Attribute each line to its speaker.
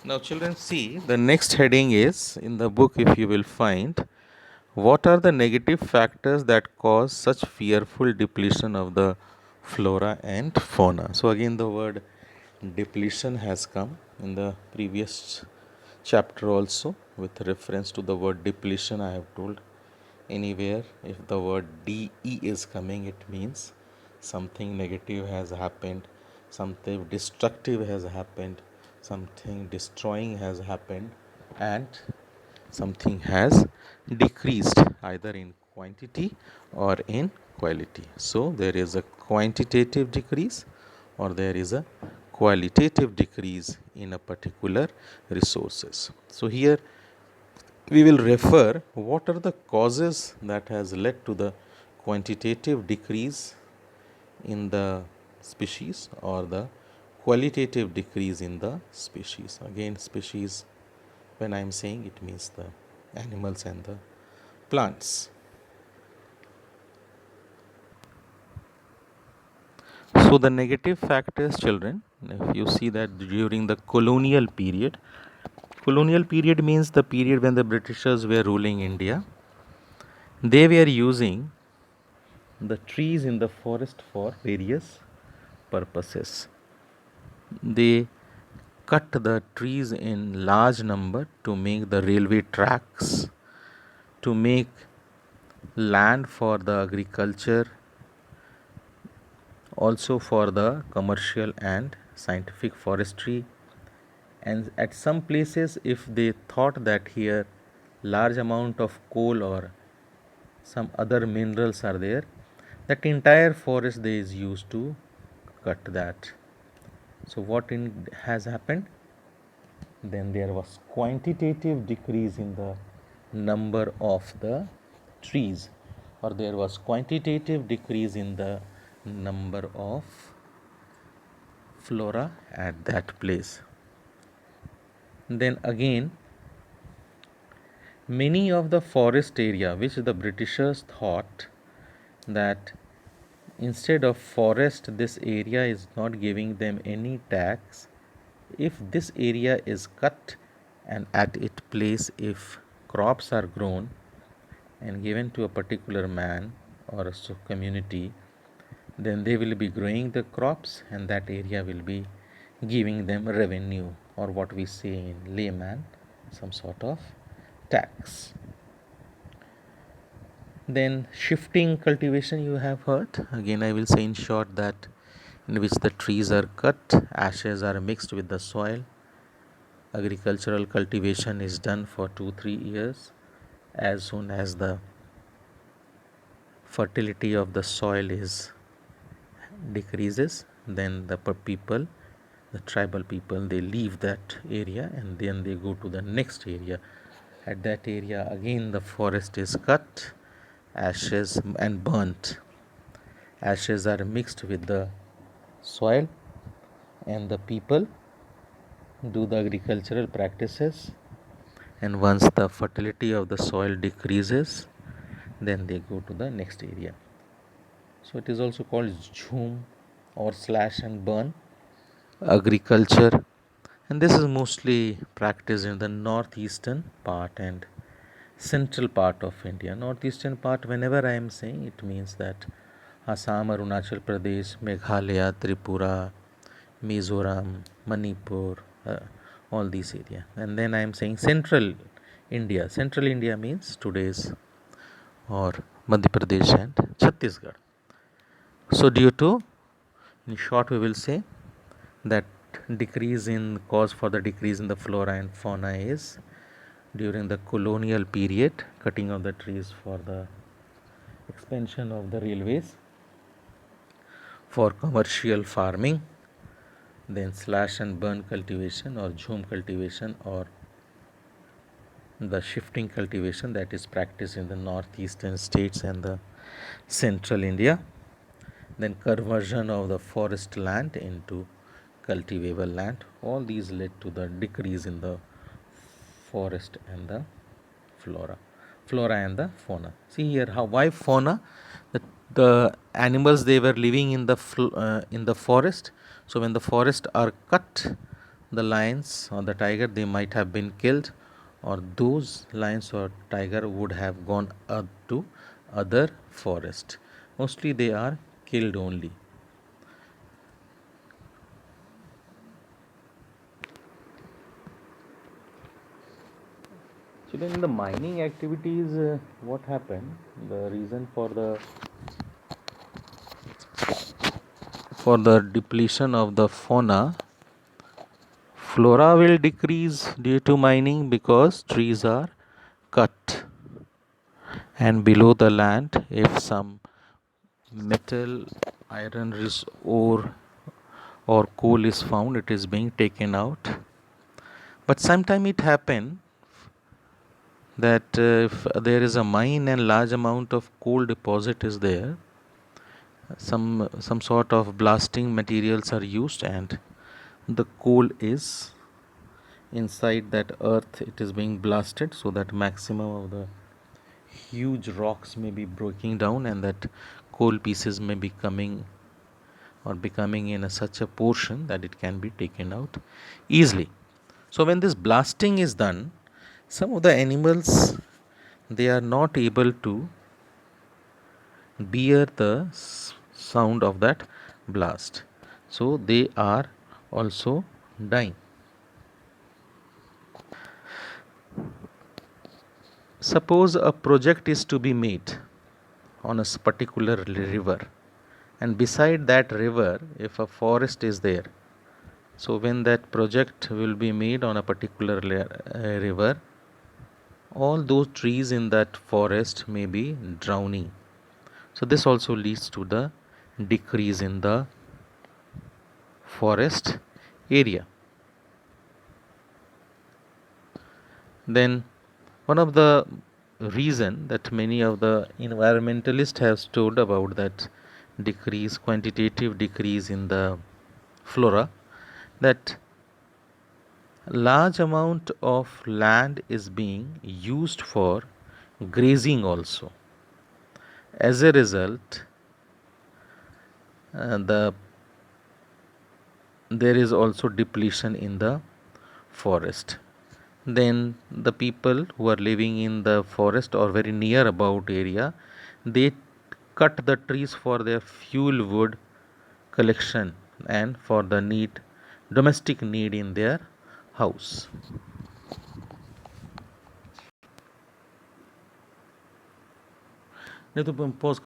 Speaker 1: Now, children, see the next heading is in the book, if you will find, what are the negative factors that cause such fearful depletion of the flora and fauna? So, again, the word depletion has come in the previous chapter also with reference to the word depletion. I have told anywhere if the word de is coming, it means something negative has happened, something destructive has happened, something destroying has happened, and something has decreased either in quantity or in quality. So there is a quantitative decrease or there is a qualitative decrease in a particular resources. So here we will refer what are the causes that has led to the quantitative decrease in the species or the qualitative decrease in the species. Again, species, when I am saying, it means the animals and the plants. So the negative factors, children, if you see that during the colonial period means the period when the Britishers were ruling India, they were using the trees in the forest for various purposes. They cut the trees in large number to make the railway tracks, to make land for the agriculture, also for the commercial and scientific forestry. And at some places, if they thought that here large amount of coal or some other minerals are there, that entire forest they is used to cut that. So what has happened? Then there was quantitative decrease in the number of the trees, or there was quantitative decrease in the number of flora at that place. Then again, many of the forest area which the Britishers thought that instead of forest, this area is not giving them any tax. If this area is cut and at its place if crops are grown and given to a particular man or a community, then they will be growing the crops and that area will be giving them revenue, or what we say in layman, some sort of tax. Then shifting cultivation you have heard. Again, I will say in short that in which the trees are cut, ashes are mixed with the soil. Agricultural cultivation is done for 2-3 years. As soon as the fertility of the soil is decreases, then the people, the tribal people, they leave that area and then they go to the next area. At that area again the forest is cut, ashes and burnt. Ashes are mixed with the soil and the people do the agricultural practices, and once the fertility of the soil decreases, then they go to the next area. So it is also called jhum or slash and burn agriculture, and this is mostly practiced in the northeastern part and central part of India. Northeastern part, whenever I am saying, it means that Assam, Arunachal Pradesh, Meghalaya, Tripura, Mizoram, Manipur, all these areas. And then I am saying central India. Central India means today's or Madhya Pradesh and Chhattisgarh. So due to, in short, we will say that decrease in cause for the decrease in the flora and fauna is during the colonial period, cutting of the trees for the expansion of the railways, for commercial farming, then slash and burn cultivation or jhum cultivation, or the shifting cultivation that is practiced in the northeastern states and the central India, then conversion of the forest land into cultivable land. All these led to the decrease in the forest and the flora and the fauna. See here how, why fauna? The animals, they were living in the forest. So when the forests are cut, the lions or the tiger, they might have been killed, or those lions or tiger would have gone up to other forest. Mostly they are killed only. So then in the mining activities, what happened? The reason for the depletion of the fauna, flora will decrease due to mining because trees are cut. And below the land, if some metal, iron ore or coal is found, it is being taken out. But sometime it happen that if there is a mine and large amount of coal deposit is there, some sort of blasting materials are used and the coal is inside that earth, it is being blasted, so that maximum of the huge rocks may be breaking down and that coal pieces may be coming or becoming in such a portion that it can be taken out easily. So when this blasting is done, some of the animals, they are not able to bear the sound of that blast, so they are also dying. Suppose a project is to be made on a particular river, and beside that river, if a forest is there, so when that project will be made on a particular river, all those trees in that forest may be drowning. So this also leads to the decrease in the forest area. Then one of the reason that many of the environmentalists have stood about that quantitative decrease in the flora, that large amount of land is being used for grazing also. As a result, there is also depletion in the forest. Then the people who are living in the forest or very near about area, they cut the trees for their fuel wood collection and for the domestic need in their house. नहीं तो pause